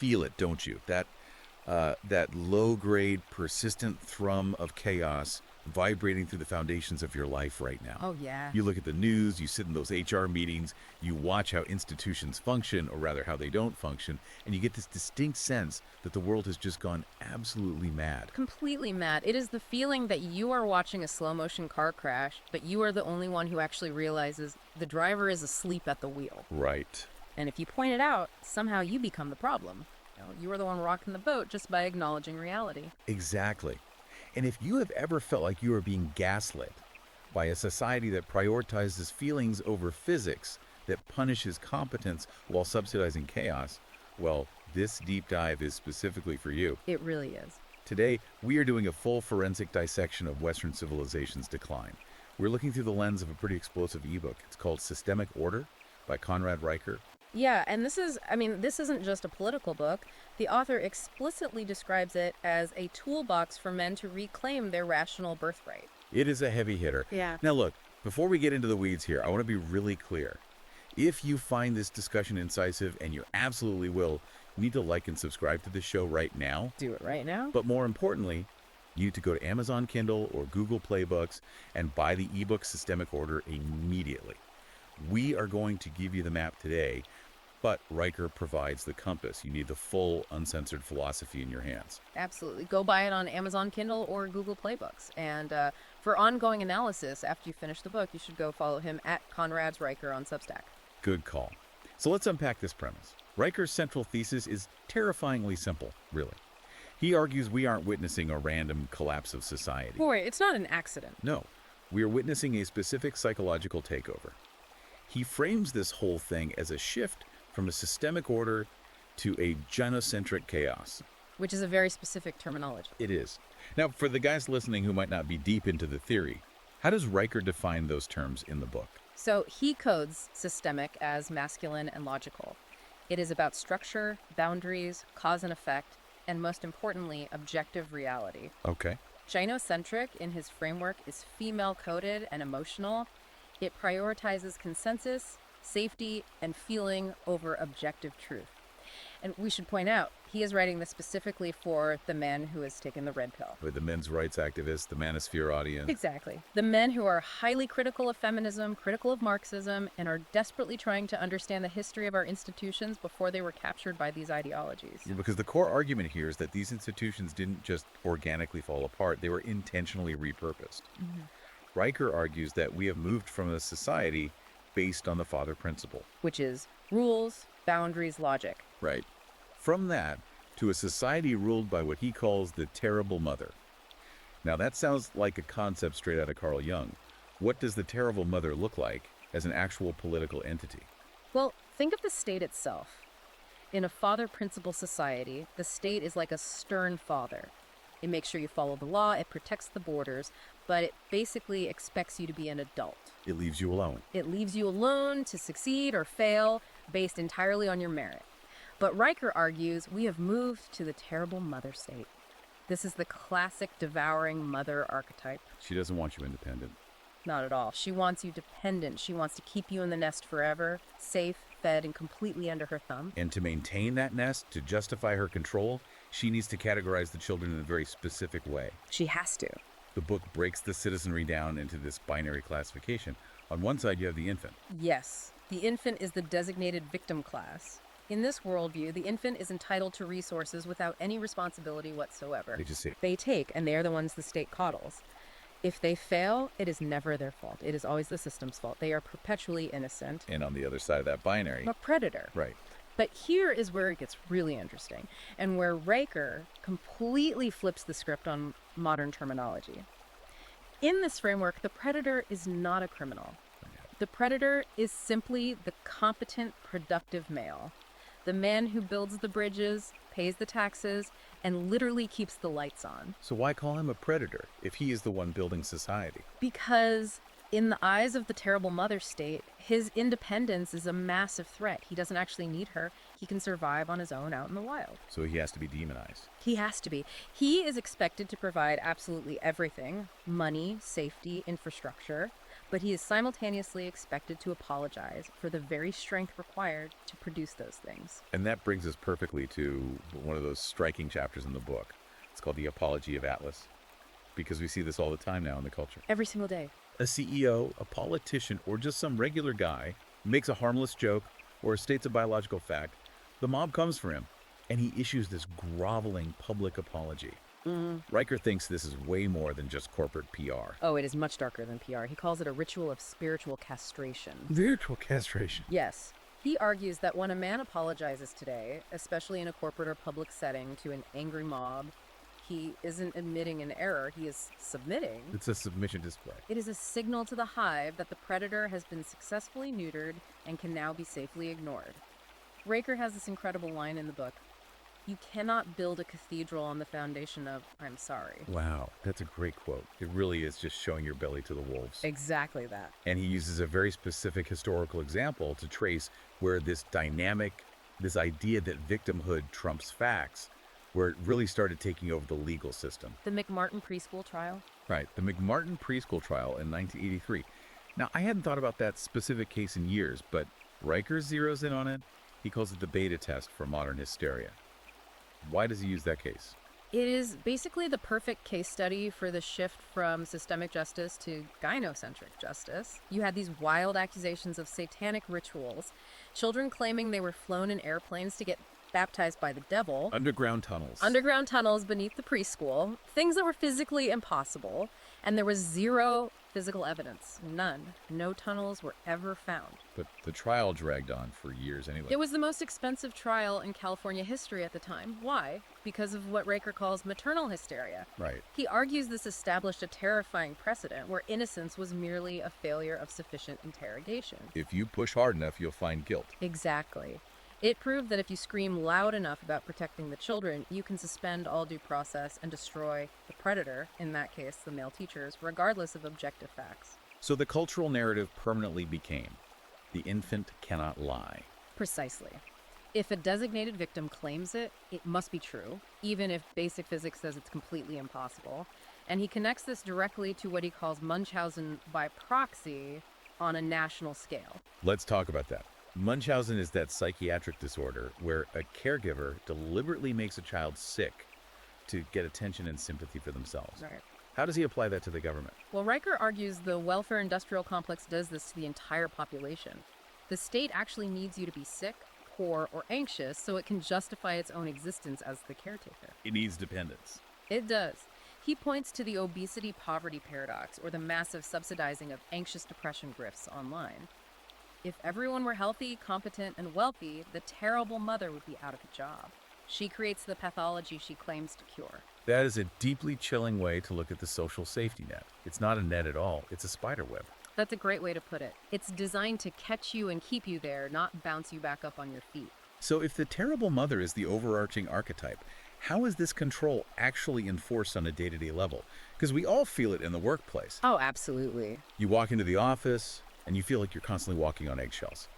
feel it, don't you? That low-grade, persistent thrum of chaos vibrating through the foundations of your life right now. Oh, yeah. You look at the news, you sit in those HR meetings, you watch how institutions function, or rather how they don't function, and you get this distinct sense that the world has just gone absolutely mad. Completely mad. It is the feeling that you are watching a slow-motion car crash, but you are the only one who actually realizes the driver is asleep at the wheel. Right. And if you point it out, somehow you become the problem. You are the one rocking the boat just by acknowledging reality. Exactly. And if you have ever felt like you are being gaslit by a society that prioritizes feelings over physics, that punishes competence while subsidizing chaos, well, this deep dive is specifically for you. It really is. Today, we are doing a full forensic dissection of Western civilization's decline. We're looking through the lens of a pretty explosive ebook. It's called Systemic Order by Conrad Riker. Yeah, and this isn't just a political book. The author explicitly describes it as a toolbox for men to reclaim their rational birthright. It is a heavy hitter. Yeah. Now look, before we get into the weeds here, I want to be really clear. If you find this discussion incisive, and you absolutely will, you need to like and subscribe to this show right now. Do it right now. But more importantly, you need to go to Amazon Kindle or Google Play Books and buy the ebook Systemic Order immediately. We are going to give you the map today, but Riker provides the compass. You need the full, uncensored philosophy in your hands. Absolutely. Go buy it on Amazon Kindle or Google Play Books. And for ongoing analysis after you finish the book, you should go follow him at Conrad's Riker on Substack. Good call. So let's unpack this premise. Riker's central thesis is terrifyingly simple, really. He argues we aren't witnessing a random collapse of society. Boy, it's not an accident. No, we are witnessing a specific psychological takeover. He frames this whole thing as a shift from a systemic order to a genocentric chaos. Which is a very specific terminology. It is. Now, for the guys listening who might not be deep into the theory, how does Riker define those terms in the book? So he codes systemic as masculine and logical. It is about structure, boundaries, cause and effect, and most importantly, objective reality. Okay. Gynocentric in his framework is female-coded and emotional. It prioritizes consensus, safety, and feeling over objective truth. And we should point out, he is writing this specifically for the man who has taken the red pill. With the men's rights activists, the manosphere audience. Exactly. The men who are highly critical of feminism, critical of Marxism, and are desperately trying to understand the history of our institutions before they were captured by these ideologies. Yeah, because the core argument here is that these institutions didn't just organically fall apart, they were intentionally repurposed. Mm-hmm. Riker argues that we have moved from a society based on the father principle. Which is rules, boundaries, logic. Right. From that to a society ruled by what he calls the terrible mother. Now that sounds like a concept straight out of Carl Jung. What does the terrible mother look like as an actual political entity? Well, think of the state itself. In a father principle society, the state is like a stern father. It makes sure you follow the law, it protects the borders, but it basically expects you to be an adult. It leaves you alone. It leaves you alone to succeed or fail based entirely on your merit. But Riker argues we have moved to the terrible mother state. This is the classic devouring mother archetype. She doesn't want you independent. Not at all. She wants you dependent. She wants to keep you in the nest forever, safe, fed, and completely under her thumb. And to maintain that nest, to justify her control, she needs to categorize the children in a very specific way. She has to. The book breaks the citizenry down into this binary classification. On one side, you have the infant. Yes, the infant is the designated victim class. In this worldview, the infant is entitled to resources without any responsibility whatsoever. They just say, They take, and they are the ones the state coddles. If they fail, it is never their fault. It is always the system's fault. They are perpetually innocent. and on the other side of that binary. A predator. Right. But here is where it gets really interesting, and where Riker completely flips the script on modern terminology. In this framework, the predator is not a criminal. The predator is simply the competent, productive male. The man who builds the bridges, pays the taxes, and literally keeps the lights on. So why call him a predator if he is the one building society? Because in the eyes of the terrible mother state, his independence is a massive threat. He doesn't actually need her. He can survive on his own out in the wild. So he has to be demonized. He has to be. He is expected to provide absolutely everything: money, safety, infrastructure. but he is simultaneously expected to apologize for the very strength required to produce those things. And that brings us perfectly to one of those striking chapters in the book. It's called The Apology of Atlas, because we see this all the time now in the culture. Every single day. A CEO, a politician, or just some regular guy makes a harmless joke or states a biological fact, the mob comes for him, and he issues this groveling public apology. Riker thinks this is way more than just corporate PR. Oh, it is much darker than PR. He calls it a ritual of spiritual castration. Virtual castration. Yes. He argues that when a man apologizes today, especially in a corporate or public setting to an angry mob, he isn't admitting an error, he is submitting. It's a submission display. It is a signal to the hive that the predator has been successfully neutered and can now be safely ignored. Riker has this incredible line in the book. You cannot build a cathedral on the foundation of, I'm sorry. Wow, that's a great quote. It really is just showing your belly to the wolves. Exactly that. And he uses a very specific historical example to trace where this dynamic, this idea that victimhood trumps facts, where it really started taking over the legal system. The McMartin preschool trial? Right, the McMartin preschool trial in 1983. Now, I hadn't thought about that specific case in years, but Riker zeroes in on it. He calls it the beta test for modern hysteria. Why does he use that case? It is basically the perfect case study for the shift from systemic justice to gynocentric justice. You had these wild accusations of satanic rituals, children claiming they were flown in airplanes to get baptized by the devil. Underground tunnels. Underground tunnels beneath the preschool, things that were physically impossible, and there was zero physical evidence. None. No tunnels were ever found. But the trial dragged on for years anyway. It was the most expensive trial in California history at the time. Why? Because of what Riker calls maternal hysteria. Right. He argues this established a terrifying precedent where innocence was merely a failure of sufficient interrogation. If you push hard enough, you'll find guilt. Exactly. It proved that if you scream loud enough about protecting the children, you can suspend all due process and destroy the predator, in that case, the male teachers, regardless of objective facts. So the cultural narrative permanently became, the infant cannot lie. Precisely. If a designated victim claims it, it must be true, even if basic physics says it's completely impossible. And he connects this directly to what he calls Munchausen by proxy on a national scale. Let's talk about that. Munchausen is that psychiatric disorder where a caregiver deliberately makes a child sick to get attention and sympathy for themselves. Right. How does he apply that to the government? Well, Riker argues the welfare industrial complex does this to the entire population. The state actually needs you to be sick, poor, or anxious so it can justify its own existence as the caretaker. It needs dependence. It does. He points to the obesity-poverty paradox, or the massive subsidizing of anxious depression grifts online. If everyone were healthy, competent, and wealthy, the terrible mother would be out of a job. She creates the pathology she claims to cure. That is a deeply chilling way to look at the social safety net. It's not a net at all, it's a spider web. That's a great way to put it. It's designed to catch you and keep you there, not bounce you back up on your feet. So if the terrible mother is the overarching archetype, how is this control actually enforced on a day-to-day level? Because we all feel it in the workplace. Oh, absolutely. You walk into the office, and you feel like you're constantly walking on eggshells.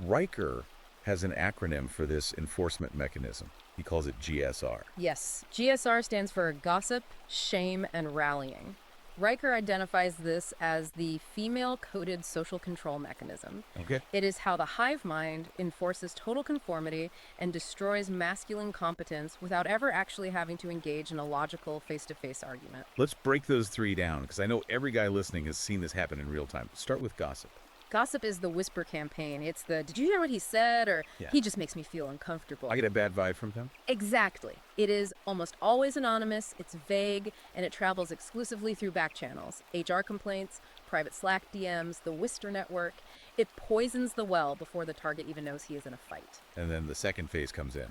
Riker has an acronym for this enforcement mechanism. He calls it GSR. Yes, GSR stands for gossip, shame, and rallying. Riker identifies this as the female-coded social control mechanism. Okay. It is how the hive mind enforces total conformity and destroys masculine competence without ever actually having to engage in a logical face-to-face argument. Let's break those three down, because I know every guy listening has seen this happen in real time. Start with gossip. Gossip is the whisper campaign. It's the, did you hear what he said? Or Yeah. he just makes me feel uncomfortable. I get a bad vibe from them. Exactly. It is almost always anonymous, it's vague, and it travels exclusively through back channels. HR complaints, private Slack DMs, the Wister network. It poisons the well before the target even knows he is in a fight. And then the second phase comes in.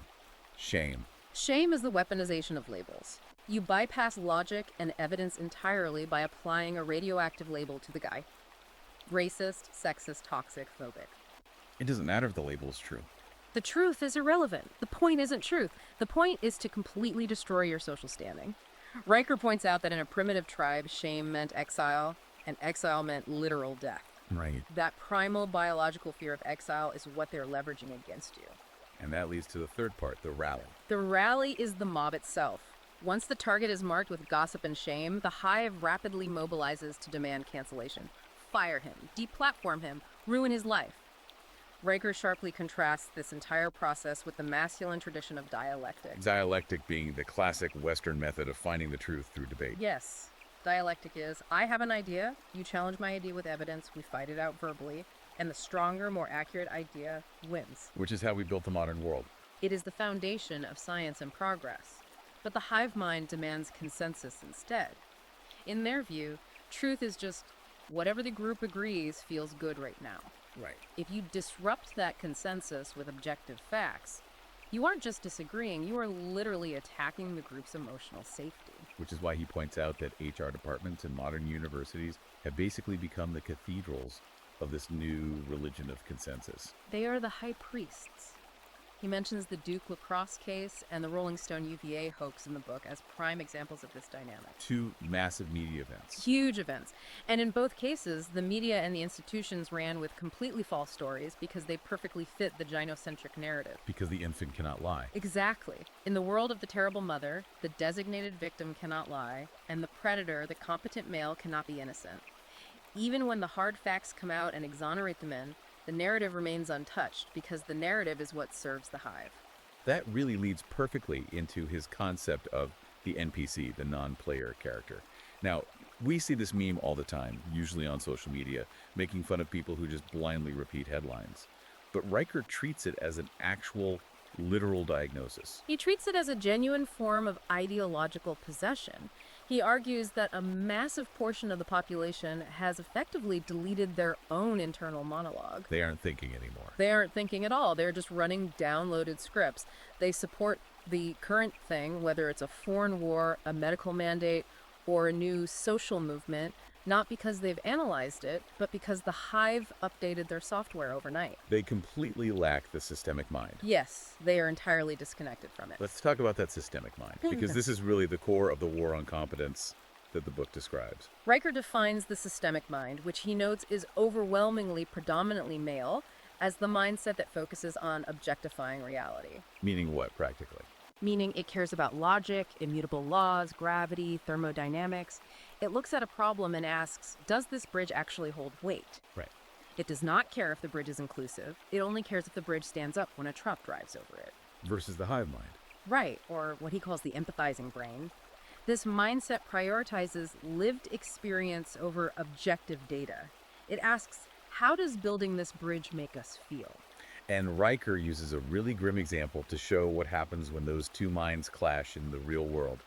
Shame. Shame is the weaponization of labels. You bypass logic and evidence entirely by applying a radioactive label to the guy. Racist, sexist, toxic, phobic. It doesn't matter if the label is true. The truth is irrelevant. The point isn't truth. The point is to completely destroy your social standing. Riker points out that in a primitive tribe, shame meant exile, and exile meant literal death. Right. That primal biological fear of exile is what they're leveraging against you. And that leads to the third part, the rally. The rally is the mob itself. Once the target is marked with gossip and shame, the hive rapidly mobilizes to demand cancellation. fire him, deplatform him, ruin his life. Riker sharply contrasts this entire process with the masculine tradition of dialectic. Dialectic being the classic Western method of finding the truth through debate. Yes, dialectic is, I have an idea, you challenge my idea with evidence, we fight it out verbally, and the stronger, more accurate idea wins. Which is how we built the modern world. It is the foundation of science and progress. But the hive mind demands consensus instead. In their view, truth is just whatever the group agrees feels good right now. Right. If you disrupt that consensus with objective facts, you aren't just disagreeing, you are literally attacking the group's emotional safety. Which is why he points out that HR departments in modern universities have basically become the cathedrals of this new religion of consensus. They are the high priests. He mentions the Duke lacrosse case and the Rolling Stone UVA hoax in the book as prime examples of this dynamic. Two massive media events. Huge events. And in both cases, the media and the institutions ran with completely false stories because they perfectly fit the gynocentric narrative. Because the infant cannot lie. Exactly. In the world of the terrible mother, the designated victim cannot lie, and the predator, the competent male, cannot be innocent. Even when the hard facts come out and exonerate the men, the narrative remains untouched because the narrative is what serves the hive. That really leads perfectly into his concept of the NPC, the non-player character. Now, we see this meme all the time, usually on social media, making fun of people who just blindly repeat headlines. But Riker treats it as an actual, literal diagnosis. He treats it as a genuine form of ideological possession. He argues that a massive portion of the population has effectively deleted their own internal monologue. They aren't thinking anymore. They aren't thinking at all. They're just running downloaded scripts. They support the current thing, whether it's a foreign war, a medical mandate, or a new social movement, not because they've analyzed it, but because the hive updated their software overnight. They completely lack the systemic mind. Yes, they are entirely disconnected from it. Let's talk about that systemic mind, because this is really the core of the war on competence that the book describes. Riker defines the systemic mind, which he notes is overwhelmingly predominantly male, as the mindset that focuses on objectifying reality. Meaning what, practically? Meaning it cares about logic, immutable laws, gravity, thermodynamics. It looks at a problem and asks, does this bridge actually hold weight? Right. It does not care if the bridge is inclusive. It only cares if the bridge stands up when a truck drives over it. Versus the hive mind. Right, or what he calls the empathizing brain. This mindset prioritizes lived experience over objective data. It asks, how does building this bridge make us feel? And Riker uses a really grim example to show what happens when those two minds clash in the real world.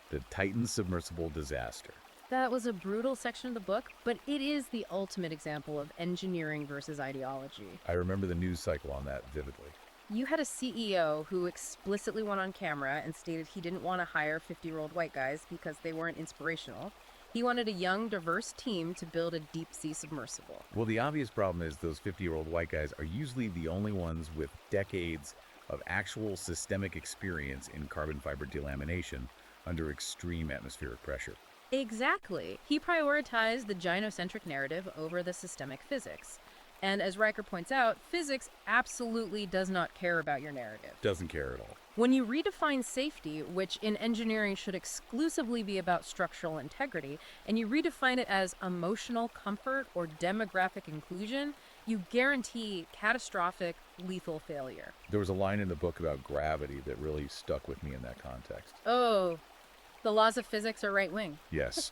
The Titan submersible disaster. That was a brutal section of the book, but it is the ultimate example of engineering versus ideology. I remember the news cycle on that vividly. You had a CEO who explicitly went on camera and stated he didn't want to hire 50-year-old white guys because they weren't inspirational. He wanted a young, diverse team to build a deep-sea submersible. Well, the obvious problem is those 50-year-old white guys are usually the only ones with decades of actual systemic experience in carbon fiber delamination under extreme atmospheric pressure. Exactly. He prioritized the gynocentric narrative over the systemic physics. And as Riker points out, physics absolutely does not care about your narrative. Doesn't care at all. When you redefine safety, which in engineering should exclusively be about structural integrity, and you redefine it as emotional comfort or demographic inclusion, you guarantee catastrophic, lethal failure. There was a line in the book about gravity that really stuck with me in that context. Oh, the laws of physics are right-wing. Yes.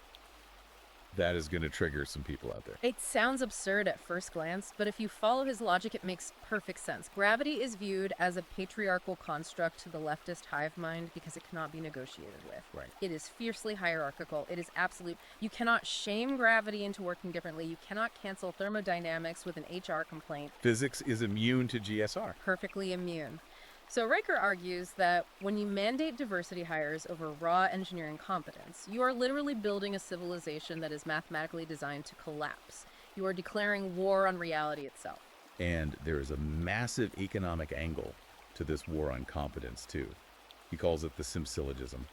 That is going to trigger some people out there. It sounds absurd at first glance, but if you follow his logic, it makes perfect sense. Gravity is viewed as a patriarchal construct to the leftist hive mind because it cannot be negotiated with. Right. It is fiercely hierarchical. It is absolute. You cannot shame gravity into working differently. You cannot cancel thermodynamics with an HR complaint. Physics is immune to GSR. Perfectly immune. So Riker argues that when you mandate diversity hires over raw engineering competence, you are literally building a civilization that is mathematically designed to collapse. You are declaring war on reality itself. And there is a massive economic angle to this war on competence, too. He calls it the syllogism.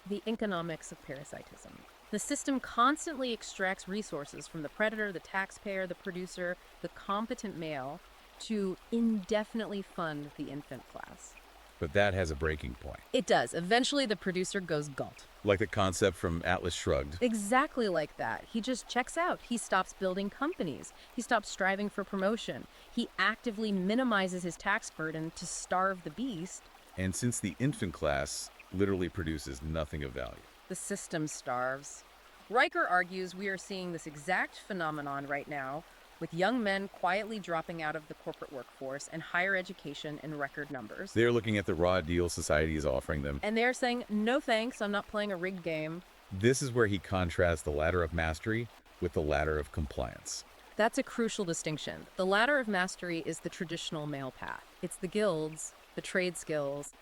The economics of parasitism. The system constantly extracts resources from the predator, the taxpayer, the producer, the competent male, to indefinitely fund the infant class. But that has a breaking point. It does. Eventually, the producer goes gulp. Like the concept from Atlas Shrugged. Exactly like that. He just checks out. He stops building companies. He stops striving for promotion. He actively minimizes his tax burden to starve the beast. And since the infant class literally produces nothing of value. The system starves. Riker argues we are seeing this exact phenomenon right now, with young men quietly dropping out of the corporate workforce and higher education in record numbers. They're looking at the raw deal society is offering them. And they're saying, no thanks, I'm not playing a rigged game. This is where he contrasts the ladder of mastery with the ladder of compliance. That's a crucial distinction. The ladder of mastery is the traditional male path. It's the guilds, the trade skills,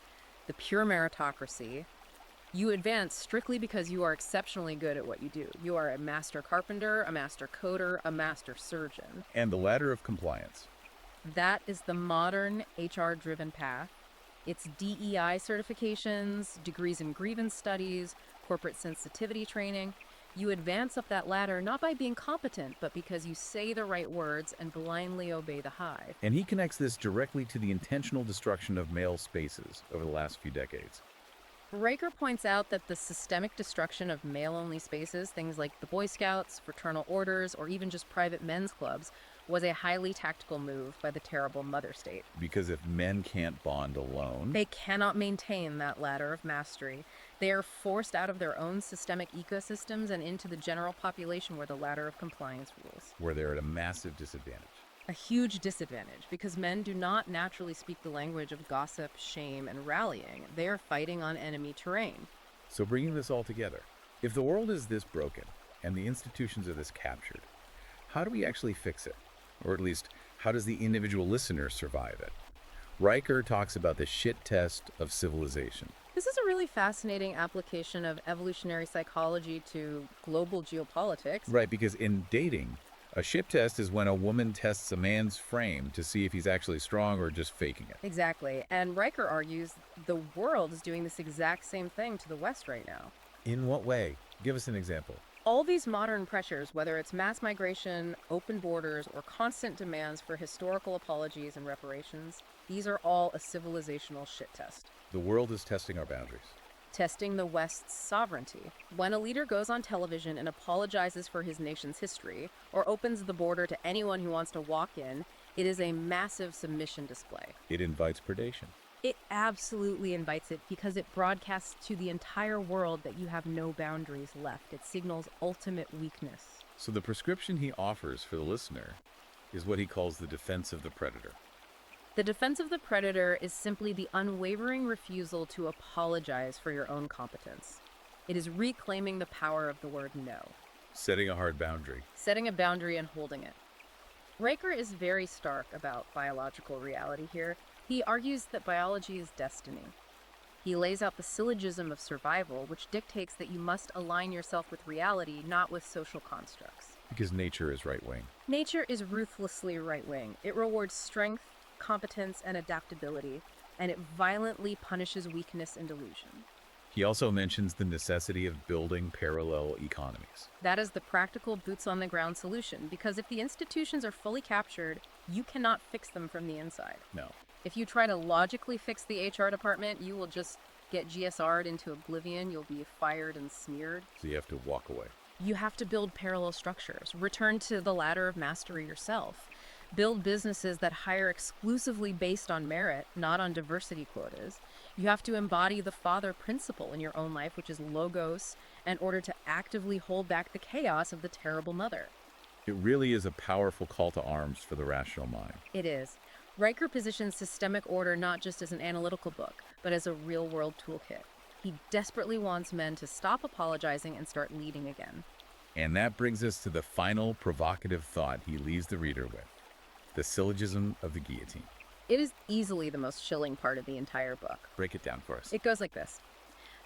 the pure meritocracy. You advance strictly because you are exceptionally good at what you do. You are a master carpenter, a master coder, a master surgeon. And the ladder of compliance. That is the modern HR-driven path. It's DEI certifications, degrees in grievance studies, corporate sensitivity training. You advance up that ladder not by being competent, but because you say the right words and blindly obey the hive. And he connects this directly to the intentional destruction of male spaces over the last few decades. Riker points out that the systemic destruction of male-only spaces, things like the Boy Scouts, fraternal orders, or even just private men's clubs, was a highly tactical move by the terrible mother state. Because if men can't bond alone, They cannot maintain that ladder of mastery. They are forced out of their own systemic ecosystems and into the general population where the ladder of compliance rules. where they're at a massive disadvantage. A huge disadvantage because men do not naturally speak the language of gossip, shame, and rallying. They are fighting on enemy terrain. So bringing this all together, if the world is this broken and the institutions are this captured, how do we actually fix it? Or at least, how does the individual listener survive it? Riker talks about the shit test of civilization. This is a really fascinating application of evolutionary psychology to global geopolitics. Right, because in dating, a shit test is when a woman tests a man's frame to see if he's actually strong or just faking it. Exactly. And Riker argues the world is doing this exact same thing to the West right now. In what way? Give us an example. All these modern pressures, whether it's mass migration, open borders, or constant demands for historical apologies and reparations, these are all a civilizational shit test. The world is testing our boundaries. Testing the West's sovereignty. When a leader goes on television and apologizes for his nation's history, or opens the border to anyone who wants to walk in, it is a massive submission display. It invites predation. It absolutely invites it because it broadcasts to the entire world that you have no boundaries left. It signals ultimate weakness. So the prescription he offers for the listener is what he calls the defense of the predator. The defense of the predator is simply the unwavering refusal to apologize for your own competence. It is reclaiming the power of the word no. Setting a hard boundary. Setting a boundary and holding it. Riker is very stark about biological reality here. He argues that biology is destiny. He lays out the syllogism of survival, which dictates that you must align yourself with reality, not with social constructs. Because nature is right-wing. Nature is ruthlessly right-wing. It rewards strength, competence, and adaptability, and it violently punishes weakness and delusion. He also mentions the necessity of building parallel economies. That is the practical boots-on-the-ground solution, because if the institutions are fully captured, you cannot fix them from the inside. No. If you try to logically fix the HR department, you will just get GSR'd into oblivion. You'll be fired and smeared. So you have to walk away. You have to build parallel structures. Return to the ladder of mastery yourself. Build businesses that hire exclusively based on merit, not on diversity quotas. You have to embody the father principle in your own life, which is logos, in order to actively hold back the chaos of the terrible mother. It really is a powerful call to arms for the rational mind. It is. Riker positions Systemic Order not just as an analytical book, but as a real-world toolkit. He desperately wants men to stop apologizing and start leading again. And that brings us to the final provocative thought he leaves the reader with. The syllogism of the guillotine. It is easily the most chilling part of the entire book. Break it down for us. It goes like this.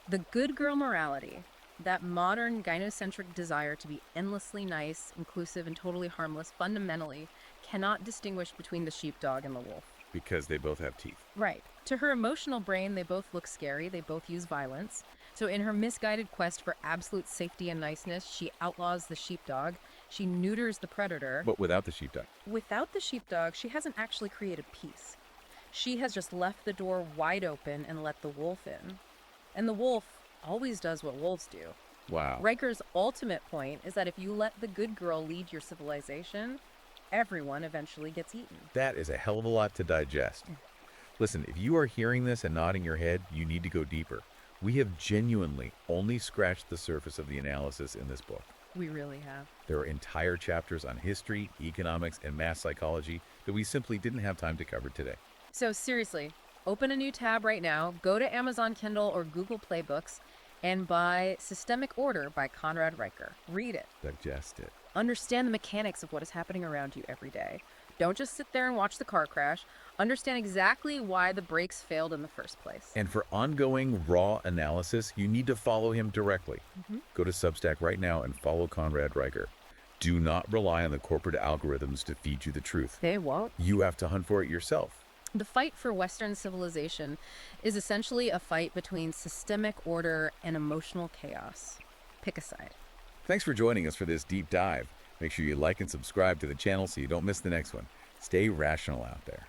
The good girl morality, that modern gynocentric desire to be endlessly nice, inclusive, and totally harmless, fundamentally cannot distinguish between the sheepdog and the wolf. Because they both have teeth. Right. To her emotional brain, they both look scary. They both use violence. So in her misguided quest for absolute safety and niceness, she outlaws the sheepdog. She neuters the predator. But without the sheepdog. Without the sheepdog, she hasn't actually created peace. She has just left the door wide open and let the wolf in. And the wolf, always does what wolves do. Wow. Riker's ultimate point is that if you let the good girl lead your civilization, everyone eventually gets eaten. That is a hell of a lot to digest. Listen, if you are hearing this and nodding your head, you need to go deeper. We have genuinely only scratched the surface of the analysis in this book. We really have. There are entire chapters on history, economics, and mass psychology that we simply didn't have time to cover today. So seriously, open a new tab right now, go to Amazon Kindle or Google Play Books, and buy Systemic Order by Conrad Riker. Read it. Digest it. Understand the mechanics of what is happening around you every day. Don't just sit there and watch the car crash. Understand exactly why the brakes failed in the first place. And for ongoing raw analysis, you need to follow him directly. Go to Substack right now and follow Conrad Riker. Do not rely on the corporate algorithms to feed you the truth. They won't. You have to hunt for it yourself. The fight for Western civilization is essentially a fight between systemic order and emotional chaos. Pick a side. Thanks for joining us for this deep dive. Make sure you like and subscribe to the channel so you don't miss the next one. Stay rational out there.